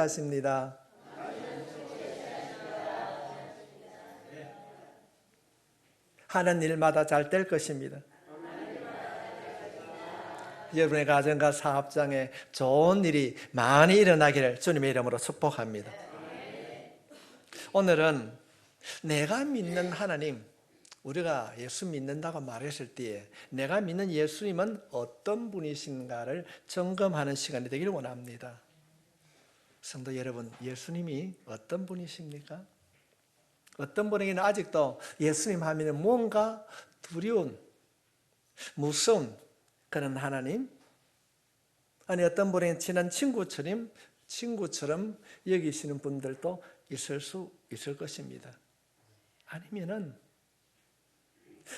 하십니다. 하는 일마다 잘 될 것입니다. 여러분의 가정과 사업장에 좋은 일이 많이 일어나기를 주님의 이름으로 축복합니다. 오늘은 내가 믿는 하나님, 우리가 예수 믿는다고 말했을 때에 내가 믿는 예수님은 어떤 분이신가를 점검하는 시간이 되기를 원합니다. 성도 여러분, 예수님이 어떤 분이십니까? 어떤 분에게는 아직도 예수님 하면 뭔가 두려운, 무서운 그런 하나님, 아니 어떤 분에게는 친한 친구처럼 여기시는 분들도 있을 수 있을 것입니다. 아니면은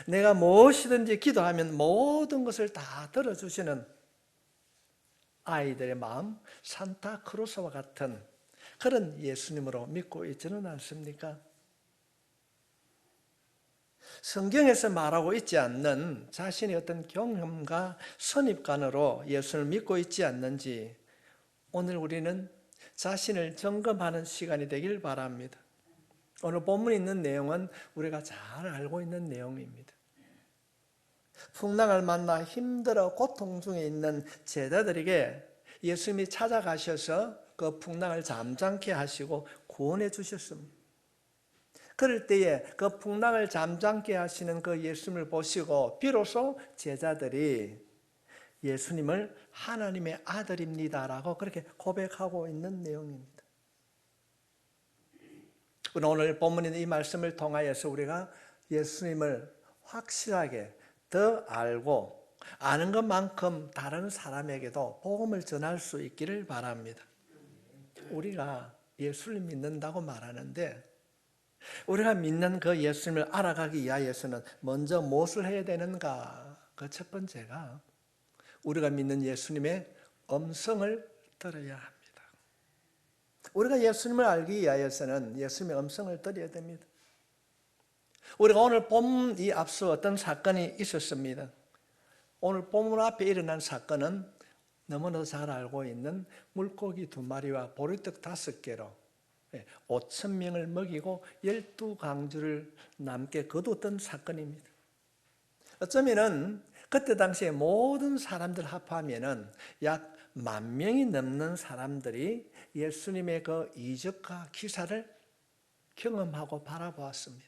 내가 무엇이든지 기도하면 모든 것을 다 들어주시는 아이들의 마음, 산타크로스와 같은 그런 예수님으로 믿고 있지는 않습니까? 성경에서 말하고 있지 않는 자신의 어떤 경험과 선입관으로 예수를 믿고 있지 않는지 오늘 우리는 자신을 점검하는 시간이 되길 바랍니다. 오늘 본문에 있는 내용은 우리가 잘 알고 있는 내용입니다. 풍랑을 만나 힘들어 고통 중에 있는 제자들에게 예수님이 찾아가셔서 그 풍랑을 잠잠케 하시고 구원해 주셨습니다. 그럴 때에 그 풍랑을 잠잠케 하시는 그 예수님을 보시고 비로소 제자들이 예수님을 하나님의 아들입니다라고 그렇게 고백하고 있는 내용입니다. 오늘 본문에 있는 이 말씀을 통하여서 우리가 예수님을 확실하게 더 알고 아는 것만큼 다른 사람에게도 복음을 전할 수 있기를 바랍니다. 우리가 예수를 믿는다고 말하는데 우리가 믿는 그 예수님을 알아가기 위하여서는 먼저 무엇을 해야 되는가? 그 첫 번째가 우리가 믿는 예수님의 음성을 들어야 합니다. 우리가 예수님을 알기 위하여서는 예수님의 음성을 들어야 됩니다. 우리가 오늘 본문 이 앞서 어떤 사건이 있었습니다. 오늘 본문 앞에 일어난 사건은 너무나도 잘 알고 있는 물고기 2마리와 보리떡 5개로 5,000명을 먹이고 12강주를 남게 거두었던 사건입니다. 어쩌면은 그때 당시에 모든 사람들 합하면은 약 10,000명이 넘는 사람들이 예수님의 그 이적과 기사를 경험하고 바라보았습니다.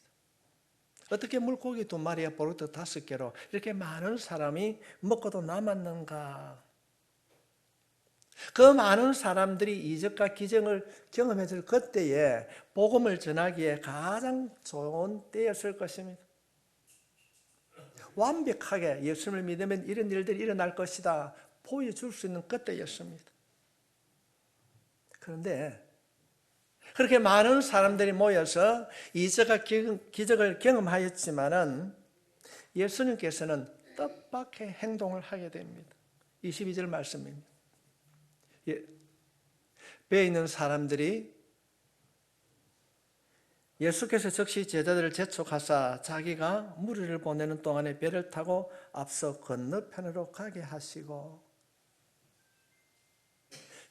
어떻게 물고기 2마리와 보리떡 5개로 이렇게 많은 사람이 먹고도 남았는가? 그 많은 사람들이 이적과 기적을 경험했을 그때에 복음을 전하기에 가장 좋은 때였을 것입니다. 완벽하게 예수님을 믿으면 이런 일들이 일어날 것이다 보여줄 수 있는 그때였습니다. 그런데 그렇게 많은 사람들이 모여서 이적과 기적을 경험하였지만은 예수님께서는 뜻밖의 행동을 하게 됩니다. 22절 말씀입니다. 배에 있는 사람들이 예수께서 즉시 제자들을 재촉하사 자기가 무리를 보내는 동안에 배를 타고 앞서 건너편으로 가게 하시고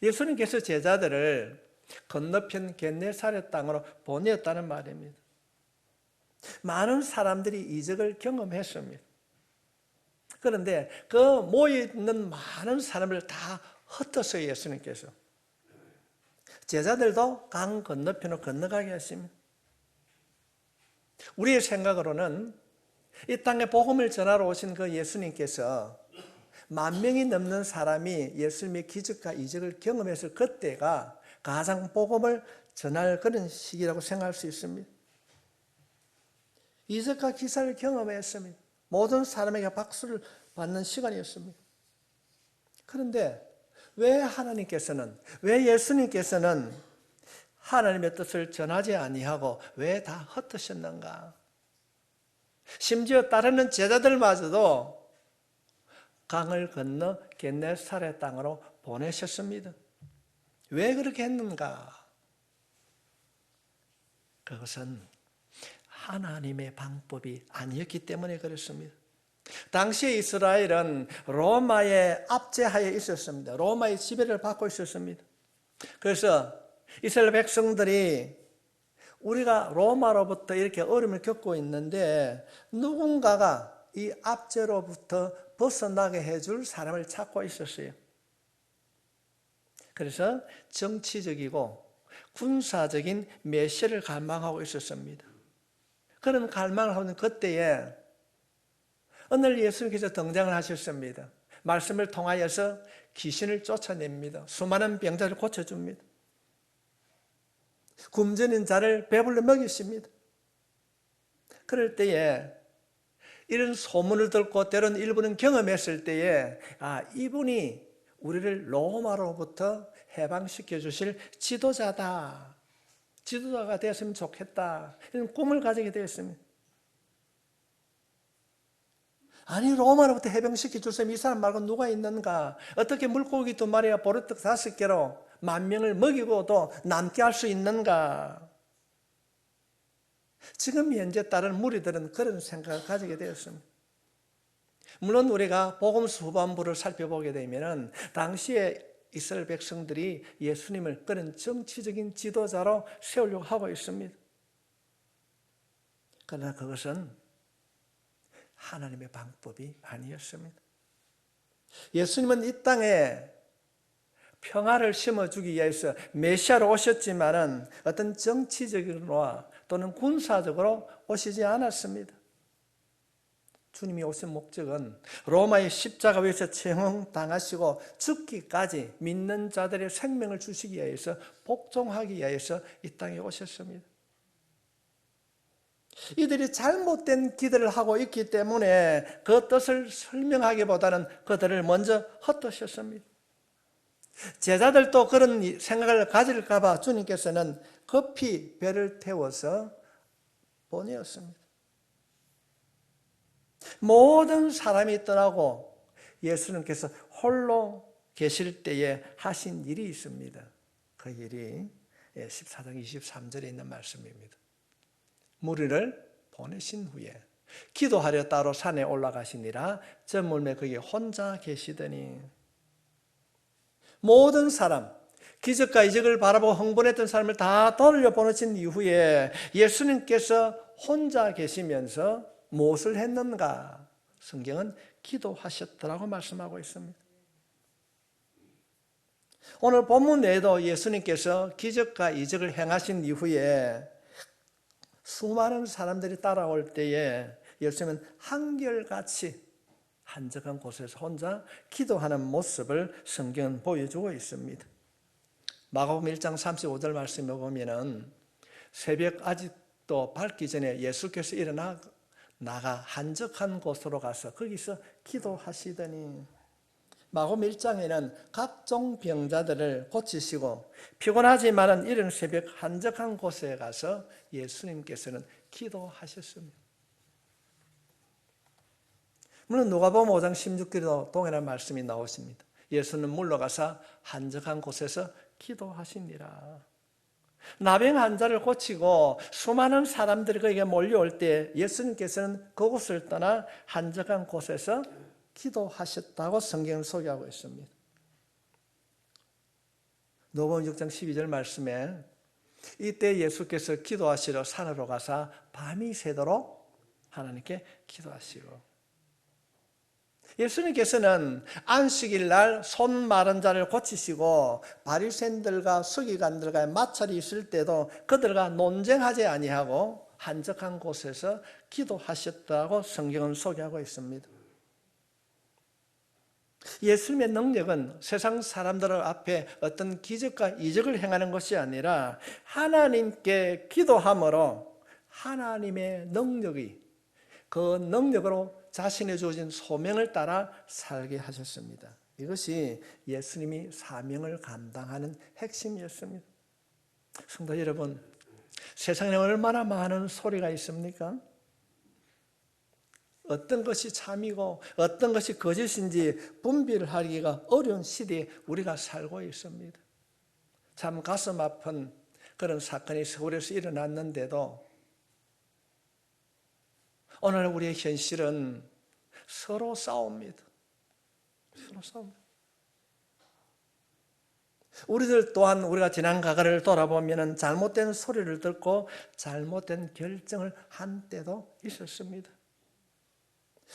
예수님께서 제자들을 건너편 겟네사렛 땅으로 보내었다는 말입니다. 많은 사람들이 이적을 경험했습니다. 그런데 그 모여있는 많은 사람을 다 흩었어요. 예수님께서 제자들도 강 건너편으로 건너가게 하십니다. 우리의 생각으로는 이 땅에 복음을 전하러 오신 그 예수님께서 10,000명이 넘는 사람이 예수님의 기적과 이적을 경험했을 그때가 가장 복음을 전할 그런 시기라고 생각할 수 있습니다. 이적과 기사를 경험했습니다. 모든 사람에게 박수를 받는 시간이었습니다. 그런데 왜 예수님께서는 하나님의 뜻을 전하지 아니하고 왜 다 흩으셨는가? 심지어 따르는 제자들마저도 강을 건너 겟네사렛 땅으로 보내셨습니다. 왜 그렇게 했는가? 그것은 하나님의 방법이 아니었기 때문에 그렇습니다. 당시에 이스라엘은 로마의 압제하에 있었습니다. 로마의 지배를 받고 있었습니다. 그래서 이스라엘 백성들이 우리가 로마로부터 이렇게 어려움을 겪고 있는데 누군가가 이 압제로부터 벗어나게 해줄 사람을 찾고 있었어요. 그래서 정치적이고 군사적인 메시를 갈망하고 있었습니다. 그런 갈망을 하는 그때에 오늘 예수님께서 등장을 하셨습니다. 말씀을 통하여서 귀신을 쫓아냅니다. 수많은 병자를 고쳐줍니다. 굶주린 자를 배불러 먹이십니다. 그럴 때에 이런 소문을 듣고 때론 일부는 경험했을 때에 이분이 우리를 로마로부터 해방시켜 주실 지도자다. 지도자가 되었으면 좋겠다. 이런 꿈을 가지게 되었습니다. 아니 로마로부터 해방시켜 줄 사람이 이 사람 말고 누가 있는가? 어떻게 물고기 2마리와 보리떡 5개로 10,000명을 먹이고도 남게 할 수 있는가? 지금 현재 다른 무리들은 그런 생각을 가지게 되었습니다. 물론 우리가 복음서 후반부를 살펴보게 되면 당시에 이스라엘 백성들이 예수님을 그런 정치적인 지도자로 세우려고 하고 있습니다. 그러나 그것은 하나님의 방법이 아니었습니다. 예수님은 이 땅에 평화를 심어주기 위해서 메시아로 오셨지만은 어떤 정치적으로나 또는 군사적으로 오시지 않았습니다. 주님이 오신 목적은 로마의 십자가 위에서 처형당하시고 죽기까지 믿는 자들의 생명을 주시기 위해서 복종하기 위해서 이 땅에 오셨습니다. 이들이 잘못된 기도를 하고 있기 때문에 그 뜻을 설명하기보다는 그들을 먼저 헛되셨습니다. 제자들도 그런 생각을 가질까 봐 주님께서는 급히 배를 태워서 보내었습니다. 모든 사람이 떠나고 예수님께서 홀로 계실 때에 하신 일이 있습니다. 그 일이 14장 23절에 있는 말씀입니다. 무리를 보내신 후에 기도하려 따로 산에 올라가시니라. 저물매 거기 혼자 계시더니 모든 사람, 기적과 이적을 바라보고 흥분했던 사람을 다 돌려보내신 이후에 예수님께서 혼자 계시면서 무엇을 했는가? 성경은 기도하셨더라고 말씀하고 있습니다. 오늘 본문 내에도 예수님께서 기적과 이적을 행하신 이후에 수많은 사람들이 따라올 때에 예수님은 한결같이 한적한 곳에서 혼자 기도하는 모습을 성경은 보여주고 있습니다. 마가복음 1장 35절 말씀에 보면은 새벽 아직도 밝기 전에 예수께서 나가 한적한 곳으로 가서 거기서 기도하시더니 마가복음 1장에는 각종 병자들을 고치시고 피곤하지만은 이른 새벽 한적한 곳에 가서 예수님께서는 기도하셨습니다. 물론 누가복음 5장 16절에도 동일한 말씀이 나오십니다. 예수는 물러가서 한적한 곳에서 기도하시니라. 나병 환자를 고치고 수많은 사람들이 그에게 몰려올 때 예수님께서는 그곳을 떠나 한적한 곳에서 기도하셨다고 성경을 소개하고 있습니다. 누가복음 6장 12절 말씀에 이때 예수께서 기도하시러 산으로 가사 밤이 새도록 하나님께 기도하시고 예수님께서는 안식일 날 손 마른 자를 고치시고 바리새인들과 서기관들과의 마찰이 있을 때도 그들과 논쟁하지 아니하고 한적한 곳에서 기도하셨다고 성경은 소개하고 있습니다. 예수님의 능력은 세상 사람들 앞에 어떤 기적과 이적을 행하는 것이 아니라 하나님께 기도함으로 하나님의 능력이 그 능력으로 자신의 주어진 소명을 따라 살게 하셨습니다. 이것이 예수님이 사명을 감당하는 핵심이었습니다. 성도 여러분, 세상에 얼마나 많은 소리가 있습니까? 어떤 것이 참이고 어떤 것이 거짓인지 분별하기가 어려운 시대에 우리가 살고 있습니다. 참 가슴 아픈 그런 사건이 서울에서 일어났는데도 오늘 우리의 현실은 서로 싸웁니다. 서로 싸웁니다. 우리들 또한 우리가 지난 과거를 돌아보면 잘못된 소리를 듣고 잘못된 결정을 한 때도 있었습니다.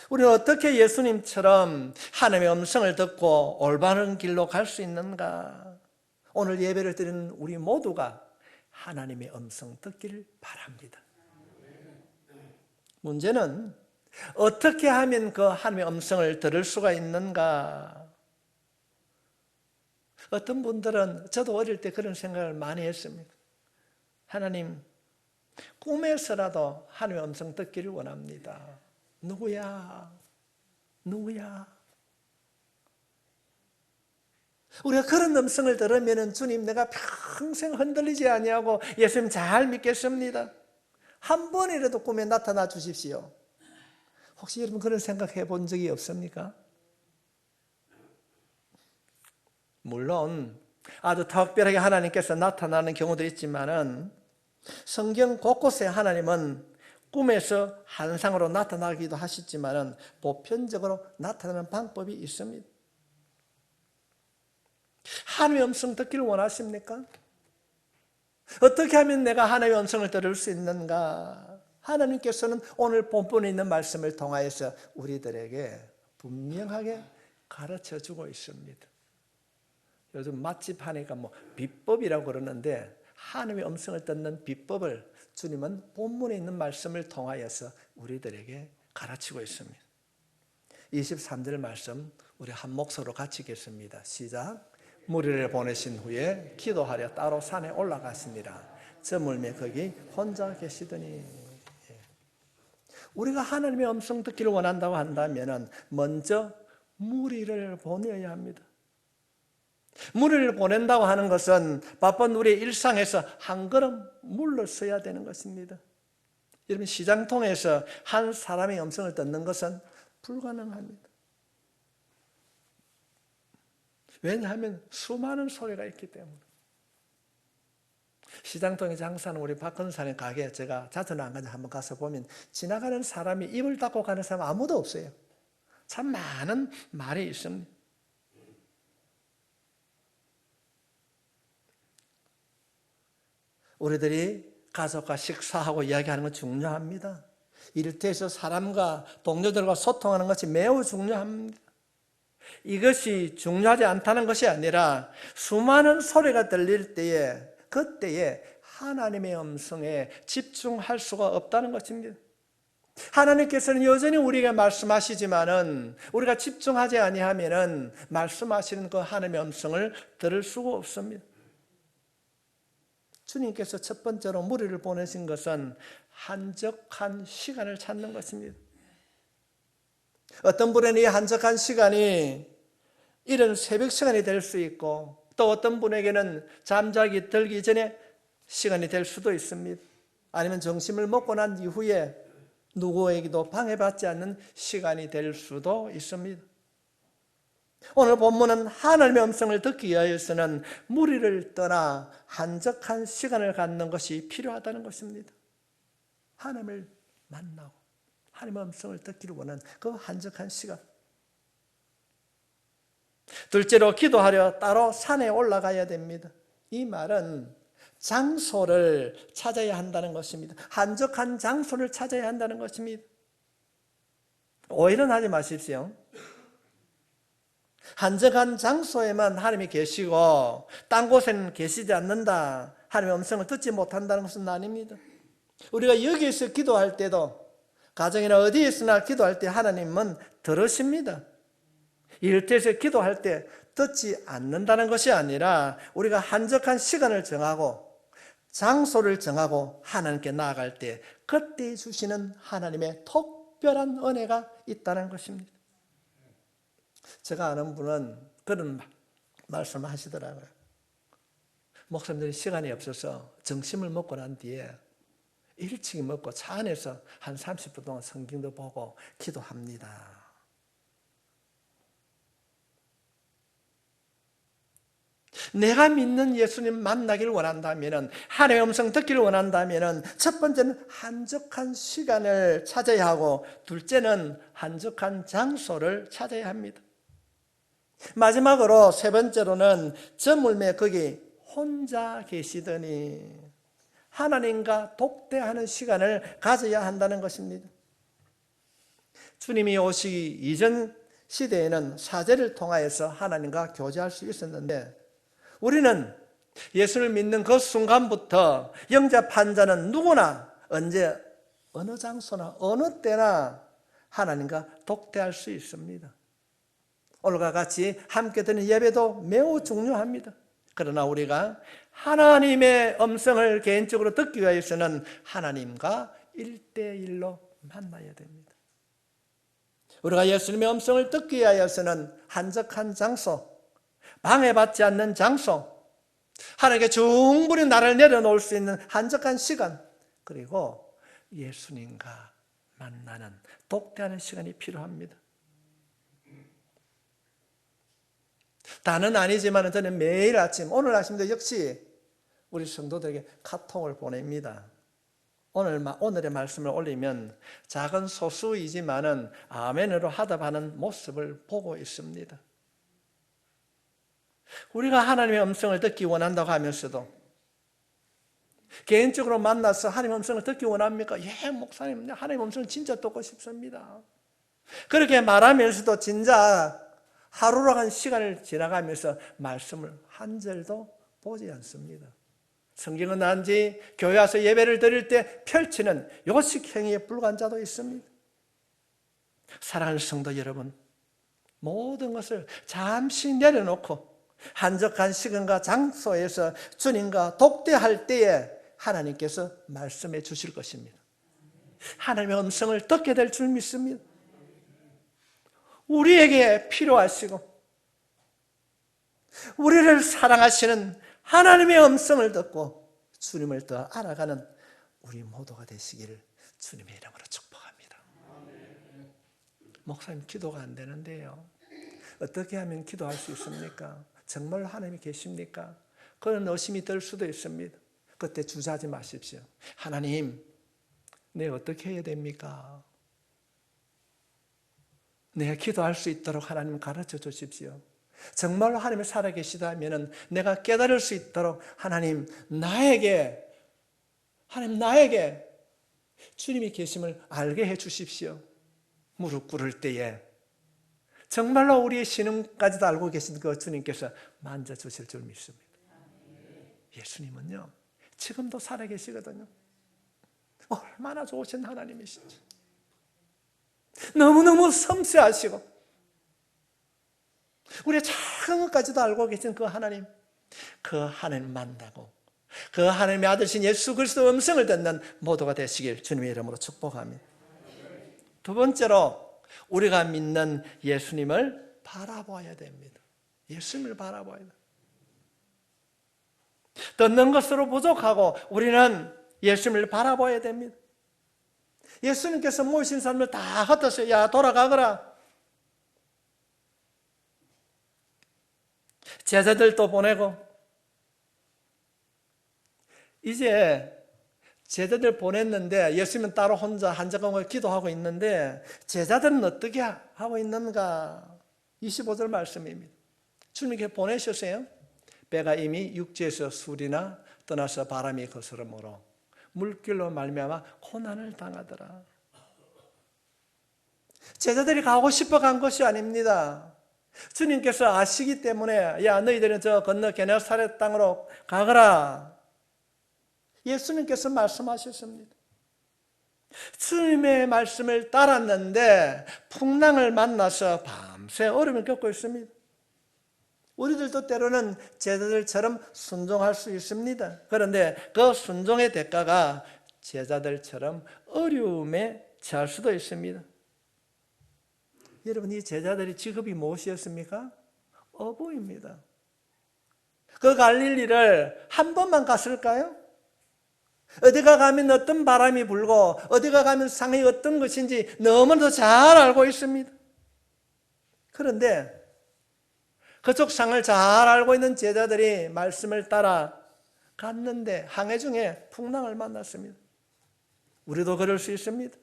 우리는 어떻게 예수님처럼 하나님의 음성을 듣고 올바른 길로 갈 수 있는가? 오늘 예배를 드리는 우리 모두가 하나님의 음성 듣기를 바랍니다. 문제는 어떻게 하면 그 하나님의 음성을 들을 수가 있는가? 어떤 분들은, 저도 어릴 때 그런 생각을 많이 했습니다. 하나님, 꿈에서라도 하나님의 음성 듣기를 원합니다. 누구야? 우리가 그런 음성을 들으면 주님, 내가 평생 흔들리지 아니하고 예수님 잘 믿겠습니다. 한 번이라도 꿈에 나타나 주십시오. 혹시 여러분 그런 생각해 본 적이 없습니까? 물론 아주 특별하게 하나님께서 나타나는 경우도 있지만은 성경 곳곳에 하나님은 꿈에서 환상으로 나타나기도 하시지만은 보편적으로 나타나는 방법이 있습니다. 하나님의 음성 듣기를 원하십니까? 어떻게 하면 내가 하나님의 음성을 들을 수 있는가? 하나님께서는 오늘 본문에 있는 말씀을 통하여서 우리들에게 분명하게 가르쳐 주고 있습니다. 요즘 맛집 하니까 비법이라고 그러는데 하나님의 음성을 듣는 비법을 주님은 본문에 있는 말씀을 통하여서 우리들에게 가르치고 있습니다. 23절 말씀 우리 한 목소리로 같이 읽겠습니다. 시작. 무리를 보내신 후에 기도하려 따로 산에 올라갔습니다. 저물매 거기 혼자 계시더니. 우리가 하나님의 음성 듣기를 원한다고 한다면 먼저 무리를 보내야 합니다. 무리를 보낸다고 하는 것은 바쁜 우리의 일상에서 한 걸음 물러서야 되는 것입니다. 여러분, 시장통에서 한 사람의 음성을 듣는 것은 불가능합니다. 왜냐하면 수많은 소리가 있기 때문에. 시장통에 장사하는 우리 박 권사님 가게 제가 자주는 안 가는데 한번 가서 보면 지나가는 사람이 입을 닫고 가는 사람 아무도 없어요. 참 많은 말이 있습니다. 우리들이 가족과 식사하고 이야기하는 건 중요합니다. 일터에서 사람과 동료들과 소통하는 것이 매우 중요합니다. 이것이 중요하지 않다는 것이 아니라 수많은 소리가 들릴 때에 그때에 하나님의 음성에 집중할 수가 없다는 것입니다. 하나님께서는 여전히 우리에게 말씀하시지만은 우리가 집중하지 아니하면은 말씀하시는 그 하나님의 음성을 들을 수가 없습니다. 주님께서 첫 번째로 무리를 보내신 것은 한적한 시간을 찾는 것입니다. 어떤 분에게 이 한적한 시간이 이른 새벽 시간이 될 수 있고 또 어떤 분에게는 잠자기 들기 전에 시간이 될 수도 있습니다. 아니면 점심을 먹고 난 이후에 누구에게도 방해받지 않는 시간이 될 수도 있습니다. 오늘 본문은 하나님의 음성을 듣기 위하여서는 무리를 떠나 한적한 시간을 갖는 것이 필요하다는 것입니다. 하나님을 만나고 하나님의 음성을 듣기를 원하는 그 한적한 시간. 둘째로 기도하려 따로 산에 올라가야 됩니다. 이 말은 장소를 찾아야 한다는 것입니다. 한적한 장소를 찾아야 한다는 것입니다. 오해는 하지 마십시오. 한적한 장소에만 하나님이 계시고 딴 곳에는 계시지 않는다, 하나님의 음성을 듣지 못한다는 것은 아닙니다. 우리가 여기에서 기도할 때도 가정이나 어디에서나 기도할 때 하나님은 들으십니다. 일터에서 기도할 때 듣지 않는다는 것이 아니라 우리가 한적한 시간을 정하고 장소를 정하고 하나님께 나아갈 때 그때 주시는 하나님의 특별한 은혜가 있다는 것입니다. 제가 아는 분은 그런 말씀을 하시더라고요. 목사님들이 시간이 없어서 점심을 먹고 난 뒤에 일찍 먹고 차 안에서 한 30분 동안 성경도 보고 기도합니다. 내가 믿는 예수님 만나기를 원한다면, 하나님의 음성 듣기를 원한다면 첫 번째는 한적한 시간을 찾아야 하고 둘째는 한적한 장소를 찾아야 합니다. 마지막으로 세 번째로는 저물매 거기 혼자 계시더니 하나님과 독대하는 시간을 가져야 한다는 것입니다. 주님이 오시기 이전 시대에는 사제를 통하여서 하나님과 교제할 수 있었는데 우리는 예수를 믿는 그 순간부터 영접한 자는 누구나 언제 어느 장소나 어느 때나 하나님과 독대할 수 있습니다. 오늘과 같이 함께 드리는 예배도 매우 중요합니다. 그러나 우리가 하나님의 음성을 개인적으로 듣기 위해서는 하나님과 1대1로 만나야 됩니다. 우리가 예수님의 음성을 듣기 위해서는 한적한 장소, 방해받지 않는 장소, 하나님께 충분히 나를 내려놓을 수 있는 한적한 시간, 그리고 예수님과 만나는 독대하는 시간이 필요합니다. 다는 아니지만 저는 매일 아침, 오늘 아침도 역시 우리 성도들에게 카톡을 보냅니다. 오늘의 말씀을 올리면 작은 소수이지만은 아멘으로 화답하는 모습을 보고 있습니다. 우리가 하나님의 음성을 듣기 원한다고 하면서도 개인적으로 만나서 하나님의 음성을 듣기 원합니까? 예, 목사님, 하나님의 음성을 진짜 듣고 싶습니다. 그렇게 말하면서도 진짜 하루라는 시간을 지나가면서 말씀을 한 절도 보지 않습니다. 성경은 단지 교회 와서 예배를 드릴 때 펼치는 요식 행위에 불과한 자도 있습니다. 사랑하는 성도 여러분, 모든 것을 잠시 내려놓고 한적한 시간과 장소에서 주님과 독대할 때에 하나님께서 말씀해 주실 것입니다. 하나님의 음성을 듣게 될 줄 믿습니다. 우리에게 필요하시고 우리를 사랑하시는 하나님의 음성을 듣고 주님을 더 알아가는 우리 모두가 되시기를 주님의 이름으로 축복합니다. 목사님, 기도가 안 되는데요. 어떻게 하면 기도할 수 있습니까? 정말 하나님이 계십니까? 그런 의심이 들 수도 있습니다. 그때 주저하지 마십시오. 하나님, 내가 어떻게 해야 됩니까? 내가 기도할 수 있도록 하나님 가르쳐 주십시오. 정말로 하나님이 살아계시다면 내가 깨달을 수 있도록 하나님 나에게 주님이 계심을 알게 해 주십시오. 무릎 꿇을 때에 정말로 우리의 신음까지도 알고 계신 그 주님께서 만져주실 줄 믿습니다. 예수님은요, 지금도 살아계시거든요. 얼마나 좋으신 하나님이신지. 너무너무 섬세하시고 우리의 작은 것까지도 알고 계신 그 하나님, 그 하나님 만나고 그 하나님의 아들신 예수 그리스도의 음성을 듣는 모두가 되시길 주님의 이름으로 축복합니다. 두 번째로 우리가 믿는 예수님을 바라봐야 됩니다. 예수님을 바라봐야 됩니다. 듣는 것으로 부족하고 우리는 예수님을 바라봐야 됩니다. 예수님께서 모이신 사람을 다 흩어서 야 돌아가거라. 제자들도 보내고 이제 제자들 보냈는데 예수님은 따로 혼자 한적하고 기도하고 있는데 제자들은 어떻게 하고 있는가? 25절 말씀입니다. 주님께 보내셨어요. 배가 이미 육지에서 술이나 떠나서 바람이 거스름으로 물길로 말미암아 고난을 당하더라. 제자들이 가고 싶어 간 것이 아닙니다. 주님께서 아시기 때문에 야 너희들은 저 건너 게네사렛 땅으로 가거라. 예수님께서 말씀하셨습니다. 주님의 말씀을 따랐는데 풍랑을 만나서 밤새 어려움을 겪고 있습니다. 우리들도 때로는 제자들처럼 순종할 수 있습니다. 그런데 그 순종의 대가가 제자들처럼 어려움에 처할 수도 있습니다. 여러분, 이 제자들의 직업이 무엇이었습니까? 어부입니다. 그 갈릴리를 한 번만 갔을까요? 어디가 가면 어떤 바람이 불고 어디가 가면 상황이 어떤 것인지 너무나도 잘 알고 있습니다. 그런데 그쪽 상을 잘 알고 있는 제자들이 말씀을 따라 갔는데 항해 중에 풍랑을 만났습니다. 우리도 그럴 수 있습니다.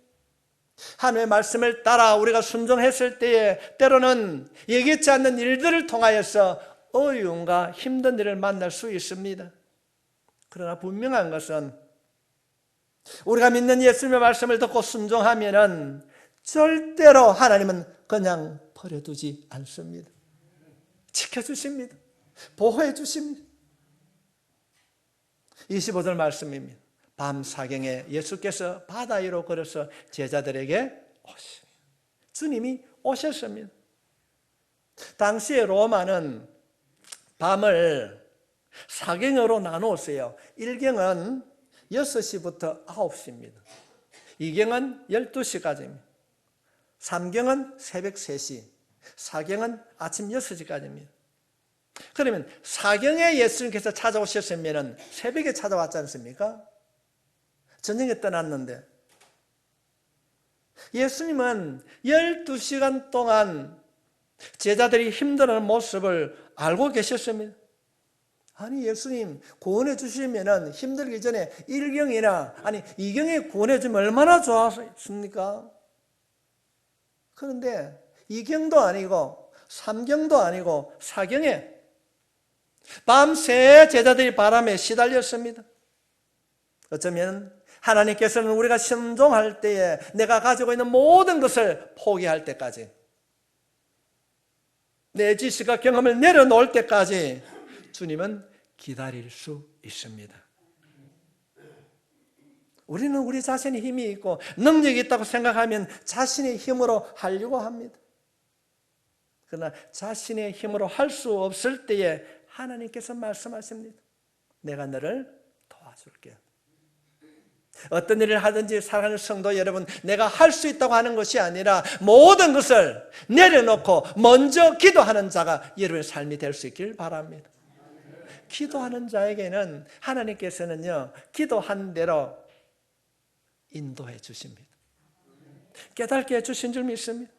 하나님의 말씀을 따라 우리가 순종했을 때에 때로는 예기치 않는 일들을 통하여서 어려움과 힘든 일을 만날 수 있습니다. 그러나 분명한 것은 우리가 믿는 예수님의 말씀을 듣고 순종하면은 절대로 하나님은 그냥 버려두지 않습니다. 지켜주십니다. 보호해 주십니다. 25절 말씀입니다. 밤 사경에 예수께서 바다 위로 걸어서 제자들에게 오십니다. 주님이 오셨습니다. 당시에 로마는 밤을 사경으로 나누었어요. 1경은 6시부터 9시입니다. 2경은 12시까지입니다. 3경은 새벽 3시, 4경은 아침 6시까지입니다. 그러면 4경에 예수님께서 찾아오셨으면 새벽에 찾아왔지 않습니까? 저녁에 떠났는데 예수님은 12시간 동안 제자들이 힘들어하는 모습을 알고 계셨습니다. 아니 예수님 구원해 주시면 힘들기 전에 1경이나 아니 2경에 구원해 주면 얼마나 좋았습니까? 그런데 2경도 아니고 3경도 아니고 4경에 밤새 제자들이 바람에 시달렸습니다. 어쩌면 하나님께서는 우리가 순종할 때에 내가 가지고 있는 모든 것을 포기할 때까지, 내 지식과 경험을 내려놓을 때까지 주님은 기다릴 수 있습니다. 우리는 우리 자신의 힘이 있고 능력이 있다고 생각하면 자신의 힘으로 하려고 합니다. 그러나 자신의 힘으로 할 수 없을 때에 하나님께서 말씀하십니다. 내가 너를 도와줄게. 어떤 일을 하든지 사랑하는 성도 여러분, 내가 할 수 있다고 하는 것이 아니라 모든 것을 내려놓고 먼저 기도하는 자가 여러분의 삶이 될 수 있길 바랍니다. 기도하는 자에게는 하나님께서는요, 기도한 대로 인도해 주십니다. 깨닫게 해주신 줄 믿습니다.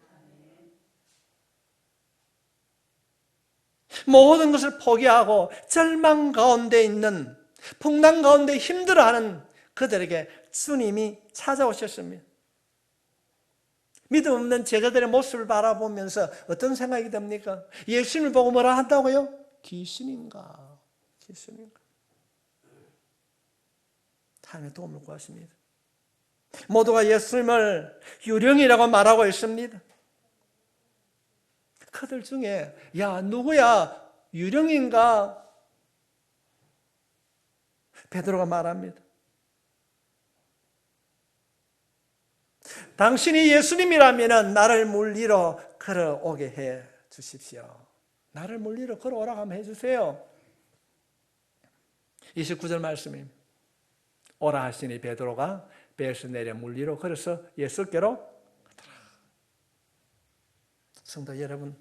모든 것을 포기하고 절망 가운데 있는, 풍랑 가운데 힘들어하는 그들에게 주님이 찾아오셨습니다. 믿음 없는 제자들의 모습을 바라보면서 어떤 생각이 듭니까? 예수님을 보고 뭐라 한다고요? 귀신인가? 귀신인가? 하나님의 도움을 구하십니다. 모두가 예수님을 유령이라고 말하고 있습니다. 그들 중에 야 누구야? 유령인가? 베드로가 말합니다. 당신이 예수님이라면 나를 물리러 걸어오게 해 주십시오. 나를 물리러 걸어오라고 하면 해주세요. 29절 말씀입니다. 오라 하시니 베드로가 배에서 내려 물리러 걸어서 예수께로 가더라. 성도 여러분,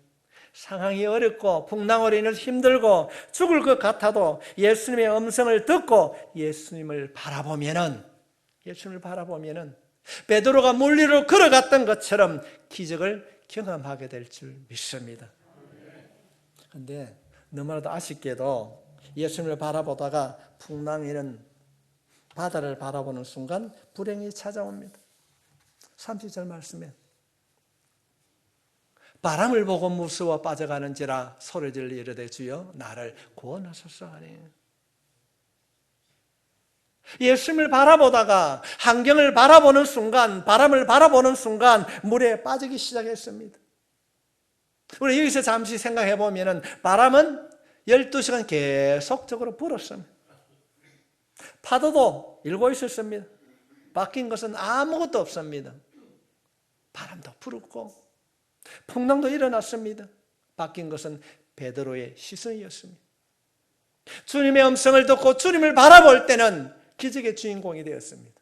상황이 어렵고 풍랑으로 인해서 힘들고 죽을 것 같아도 예수님의 음성을 듣고 예수님을 바라보면은 베드로가 물리로 걸어갔던 것처럼 기적을 경험하게 될 줄 믿습니다. 그런데 너무나도 아쉽게도 예수님을 바라보다가 풍랑이는 바다를 바라보는 순간 불행이 찾아옵니다. 30절 말씀에 바람을 보고 무서워 빠져가는지라 소리질러 이르되 주여 나를 구원하소서 하니. 예수님을 바라보다가 환경을 바라보는 순간, 바람을 바라보는 순간 물에 빠지기 시작했습니다. 우리 여기서 잠시 생각해 보면 바람은 12시간 계속적으로 불었습니다. 파도도 일고 있었습니다. 바뀐 것은 아무것도 없습니다. 바람도 불었고 풍랑도 일어났습니다. 바뀐 것은 베드로의 시선이었습니다. 주님의 음성을 듣고 주님을 바라볼 때는 기적의 주인공이 되었습니다.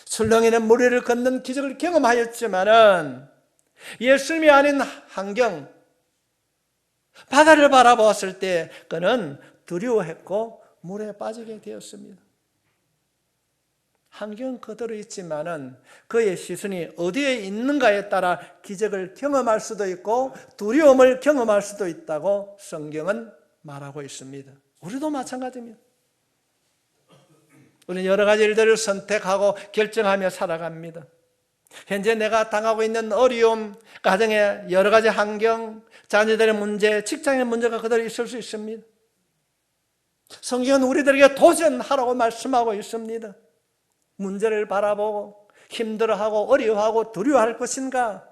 술렁이는 물 위를 걷는 기적을 경험하였지만은 예수님이 아닌 환경, 바다를 바라보았을 때 그는 두려워했고 물에 빠지게 되었습니다. 환경 그대로 있지만은 그의 시선이 어디에 있는가에 따라 기적을 경험할 수도 있고 두려움을 경험할 수도 있다고 성경은 말하고 있습니다. 우리도 마찬가지입니다. 우리는 여러 가지 일들을 선택하고 결정하며 살아갑니다. 현재 내가 당하고 있는 어려움, 가정의 여러 가지 환경, 자녀들의 문제, 직장의 문제가 그대로 있을 수 있습니다. 성경은 우리들에게 도전하라고 말씀하고 있습니다. 문제를 바라보고 힘들어하고 어려워하고 두려워할 것인가?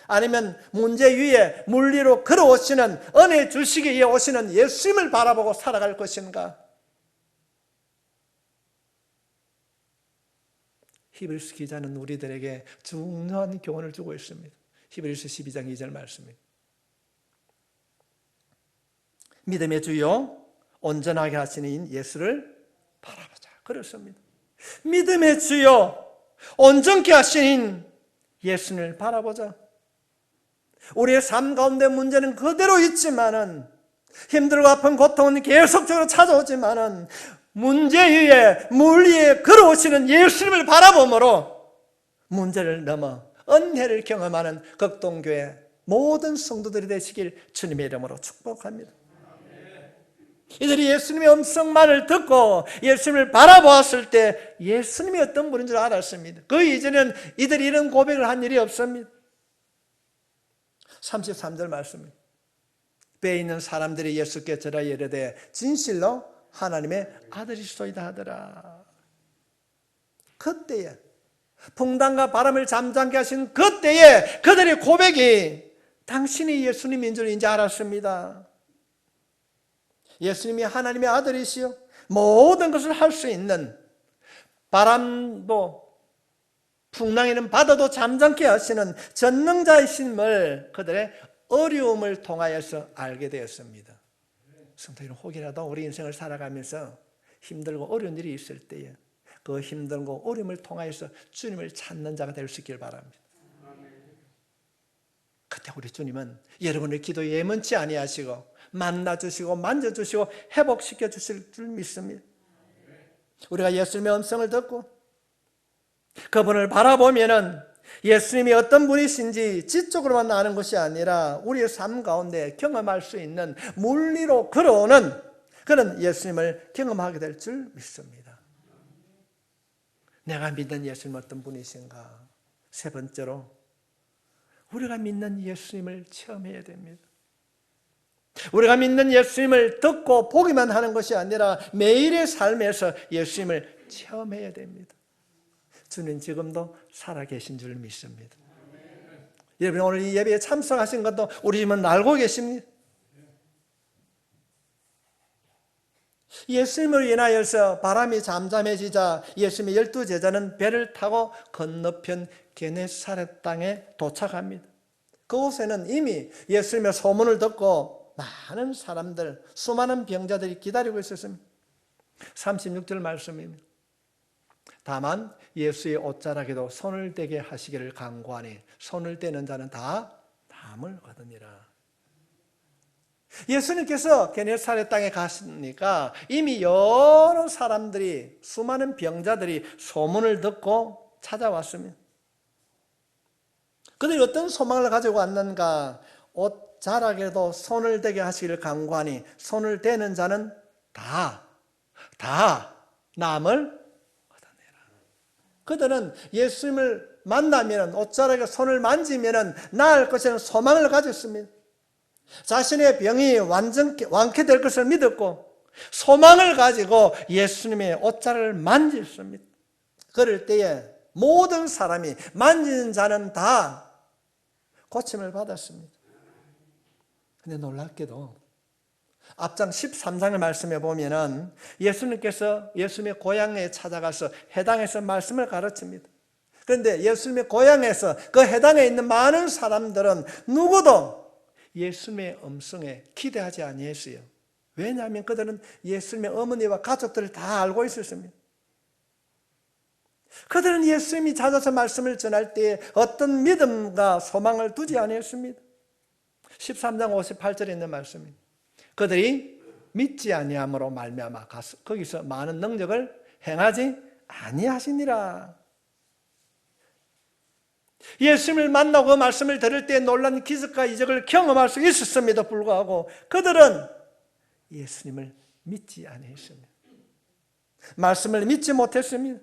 아니면 문제 위에 물리로 걸어오시는 은혜 주시기 위해 오시는 예수님을 바라보고 살아갈 것인가? 히브리서 기자는 우리들에게 중요한 교훈을 주고 있습니다. 히브리서 12장 2절 말씀입니다. 믿음의 주요 온전하게 하시는 예수를 바라보자. 그렇습니다. 믿음의 주요 온전케 하시는 예수를 바라보자. 우리의 삶 가운데 문제는 그대로 있지만은, 힘들고 아픈 고통은 계속적으로 찾아오지만은, 문제 위에 물 위에 걸어오시는 예수님을 바라보므로 문제를 넘어 은혜를 경험하는 극동교회 모든 성도들이 되시길 주님의 이름으로 축복합니다. 이들이 예수님의 음성만을 듣고 예수님을 바라보았을 때 예수님이 어떤 분인 줄 알았습니다. 그 이전에는 이들이 이런 고백을 한 일이 없습니다. 33절 말씀입니다. 배에 있는 사람들이 예수께 절하 이르되 진실로 하나님의 아들이시소이다 하더라. 그때에 풍랑과 바람을 잠잠케 하신 그때에 그들의 고백이 당신이 예수님인 줄 이제 알았습니다. 예수님이 하나님의 아들이시요 모든 것을 할 수 있는, 바람도 풍랑에는 바다도 잠잠케 하시는 전능자이심을 그들의 어려움을 통하여서 알게 되었습니다. 성도님, 혹이라도 우리 인생을 살아가면서 힘들고 어려운 일이 있을 때에 그 힘들고 어려움을 통하여서 주님을 찾는 자가 될 수 있길 바랍니다. 그때 우리 주님은 여러분의 기도에 예문치 아니하시고 만나주시고 만져주시고 회복시켜 주실 줄 믿습니다. 우리가 예수님의 음성을 듣고 그분을 바라보면은 예수님이 어떤 분이신지 지적으로만 아는 것이 아니라 우리의 삶 가운데 경험할 수 있는 물리로 걸어오는 그런 예수님을 경험하게 될 줄 믿습니다. 내가 믿는 예수님 어떤 분이신가? 세 번째로 우리가 믿는 예수님을 체험해야 됩니다. 우리가 믿는 예수님을 듣고 보기만 하는 것이 아니라 매일의 삶에서 예수님을 체험해야 됩니다. 주님 지금도 살아계신 줄 믿습니다. 여러분 오늘 이 예배에 참석하신 것도 우리 집은 알고 계십니다. 예수님을 인하여서 바람이 잠잠해지자 예수님의 12제자는 배를 타고 건너편 게네사렛 땅에 도착합니다. 그곳에는 이미 예수님의 소문을 듣고 많은 사람들, 수많은 병자들이 기다리고 있었습니다. 36절 말씀입니다. 다만 예수의 옷자락에도 손을 대게 하시기를 간구하니 손을 대는 자는 다 나음을 얻으니라. 예수님께서 게네사렛 땅에 가시니까 이미 여러 사람들이, 수많은 병자들이 소문을 듣고 찾아왔습니다. 그들이 어떤 소망을 가지고 왔는가? 옷자락에도 손을 대게 하시기를 간구하니 손을 대는 자는 다 나음을 그들은 예수님을 만나면 옷자락에 손을 만지면 나을 것이라는 소망을 가졌습니다. 자신의 병이 완쾌될 것을 믿었고 소망을 가지고 예수님의 옷자락을 만졌습니다. 그럴 때에 모든 사람이 만지는 자는 다 고침을 받았습니다. 근데 놀랍게도 앞장 13장의 말씀에 보면은 예수님께서 예수님의 고향에 찾아가서 해당에서 말씀을 가르칩니다. 그런데 예수님의 고향에서 그 해당에 있는 많은 사람들은 누구도 예수님의 음성에 기대하지 아니했어요. 왜냐하면 그들은 예수님의 어머니와 가족들을 다 알고 있었습니다. 그들은 예수님이 찾아서 말씀을 전할 때에 어떤 믿음과 소망을 두지 아니했습니다. 13장 58절에 있는 말씀입니다. 그들이 믿지 아니함으로 말미암아 거기서 많은 능력을 행하지 아니하시니라. 예수님을 만나고 그 말씀을 들을 때 놀란 기적과 이적을 경험할 수 있었음에도 불구하고 그들은 예수님을 믿지 아니했습니다. 말씀을 믿지 못했습니다.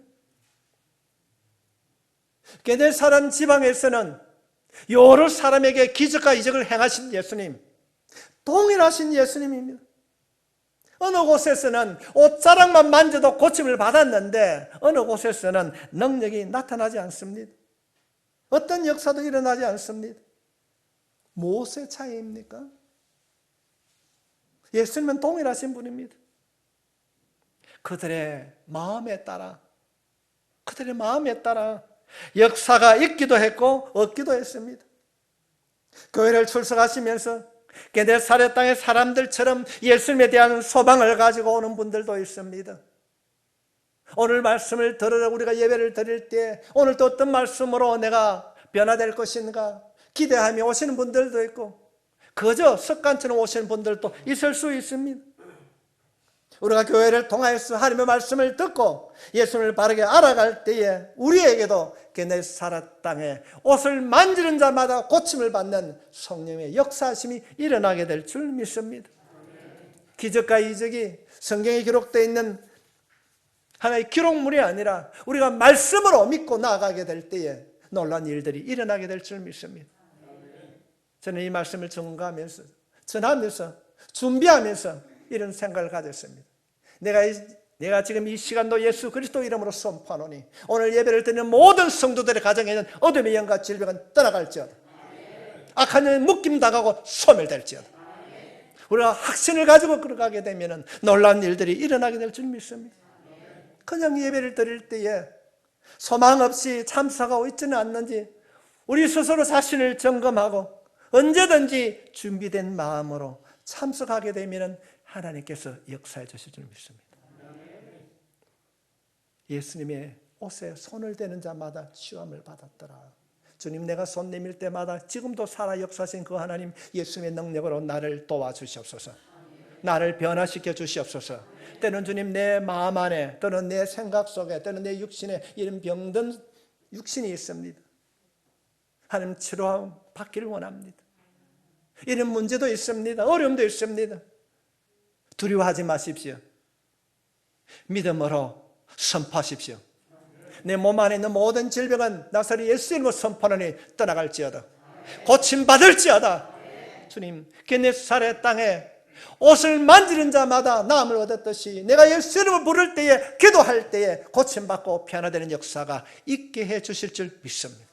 게네사렛 지방에서는 여러 사람에게 기적과 이적을 행하신 예수님, 동일하신 예수님입니다. 어느 곳에서는 옷자락만 만져도 고침을 받았는데 어느 곳에서는 능력이 나타나지 않습니다. 어떤 역사도 일어나지 않습니다. 무엇의 차이입니까? 예수님은 동일하신 분입니다. 그들의 마음에 따라 역사가 있기도 했고 없기도 했습니다. 교회를 출석하시면서 게네사렛 땅의 사람들처럼 예수님에 대한 소망을 가지고 오는 분들도 있습니다. 오늘 말씀을 들으러 우리가 예배를 드릴 때 오늘 또 어떤 말씀으로 내가 변화될 것인가 기대하며 오시는 분들도 있고 그저 습관처럼 오시는 분들도 있을 수 있습니다. 우리가 교회를 통하여서 하나님의 말씀을 듣고 예수님을 바르게 알아갈 때에 우리에게도 게네사렛 땅에 옷을 만지는 자마다 고침을 받는 성령의 역사심이 일어나게 될 줄 믿습니다. 기적과 이적이 성경에 기록되어 있는 하나의 기록물이 아니라 우리가 말씀으로 믿고 나아가게 될 때에 놀라운 일들이 일어나게 될 줄 믿습니다. 저는 이 말씀을 전하면서 준비하면서 이런 생각을 가졌습니다. 내가 지금 이 시간도 예수 그리스도 이름으로 선포하노니 오늘 예배를 드리는 모든 성도들의 가정에 있는 어둠의 영과 질병은 떠나갈지어다. 악한 영에 묶임당하고 소멸될지어다. 우리가 확신을 가지고 걸어가게 되면 놀라운 일들이 일어나게 될 줄 믿습니다. 그냥 예배를 드릴 때에 소망 없이 참석하고 있지는 않는지 우리 스스로 자신을 점검하고 언제든지 준비된 마음으로 참석하게 되면 하나님께서 역사해 주실 줄 믿습니다. 예수님의 옷에 손을 대는 자마다 치유함을 받았더라. 주님, 내가 손 내밀 때마다 지금도 살아 역사하신 그 하나님 예수님의 능력으로 나를 도와주시옵소서. 나를 변화시켜 주시옵소서. 때는 주님 내 마음 안에 또는 내 생각 속에 또는 내 육신에 이런 병든 육신이 있습니다. 하나님 치료 받기를 원합니다. 이런 문제도 있습니다. 어려움도 있습니다. 두려워하지 마십시오. 믿음으로 선포하십시오. 내 몸 안에 있는 모든 질병은 나사렛 예수 이름으로 선포하노니 떠나갈지어다. 고침받을지어다. 주님, 게네사렛 땅에 옷을 만지는 자마다 나음을 얻었듯이 내가 예수 이름을 부를 때에 기도할 때에 고침받고 변화되는 역사가 있게 해 주실 줄 믿습니다.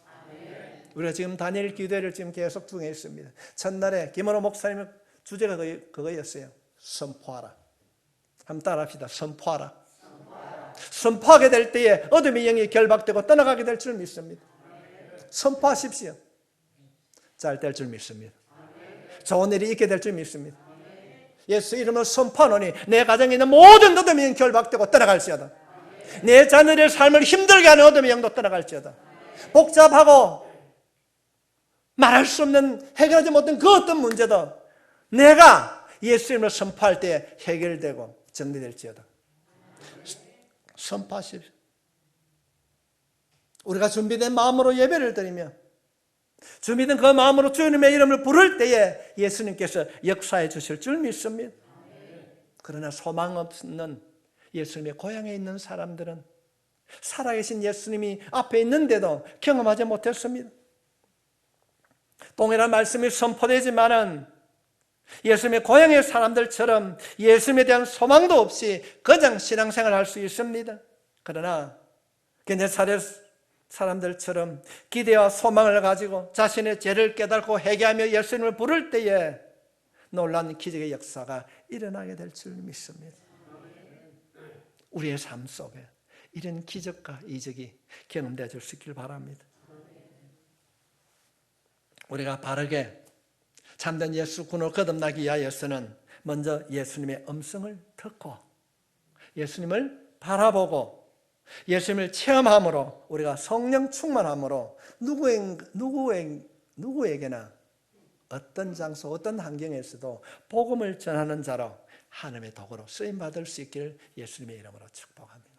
우리가 지금 다니엘 기도회를 지금 계속 중에 있습니다. 첫날에 김원호 목사님의 주제가 그거였어요. 선포하라. 한번 따라합시다. 선포하라. 선포하게 될 때에 어둠의 영이 결박되고 떠나가게 될 줄 믿습니다. 선포하십시오. 잘 될 줄 믿습니다. 좋은 일이 있게 될 줄 믿습니다. 예수 이름으로 선포하노니 내 가정에 있는 모든 어둠의 영 결박되고 떠나갈지어다. 내 자녀의 삶을 힘들게 하는 어둠의 영도 떠나갈지어다. 복잡하고 말할 수 없는 해결하지 못한 그 어떤 문제도 내가 예수 이름으로 선포할 때 해결되고 정리될지어다. 선포하십시오. 우리가 준비된 마음으로 예배를 드리며 준비된 그 마음으로 주님의 이름을 부를 때에 예수님께서 역사해 주실 줄 믿습니다. 그러나 소망 없는 예수님의 고향에 있는 사람들은 살아계신 예수님이 앞에 있는데도 경험하지 못했습니다. 동일한 말씀이 선포되지만은 예수님의 고향의 사람들처럼 예수님에 대한 소망도 없이 그냥 신앙생활을 할 수 있습니다. 그러나 게네사렛 사람들처럼 기대와 소망을 가지고 자신의 죄를 깨닫고 회개하며 예수님을 부를 때에 놀라운 기적의 역사가 일어나게 될 줄 믿습니다. 우리의 삶 속에 이런 기적과 이적이 경험되어 줄 수 있길 바랍니다. 우리가 바르게 참된 예수 군으로 거듭나기 위하여서는 먼저 예수님의 음성을 듣고 예수님을 바라보고 예수님을 체험함으로 우리가 성령 충만함으로 누구에게나 어떤 장소 어떤 환경에서도 복음을 전하는 자로 하나님의 도구로 쓰임받을 수 있기를 예수님의 이름으로 축복합니다.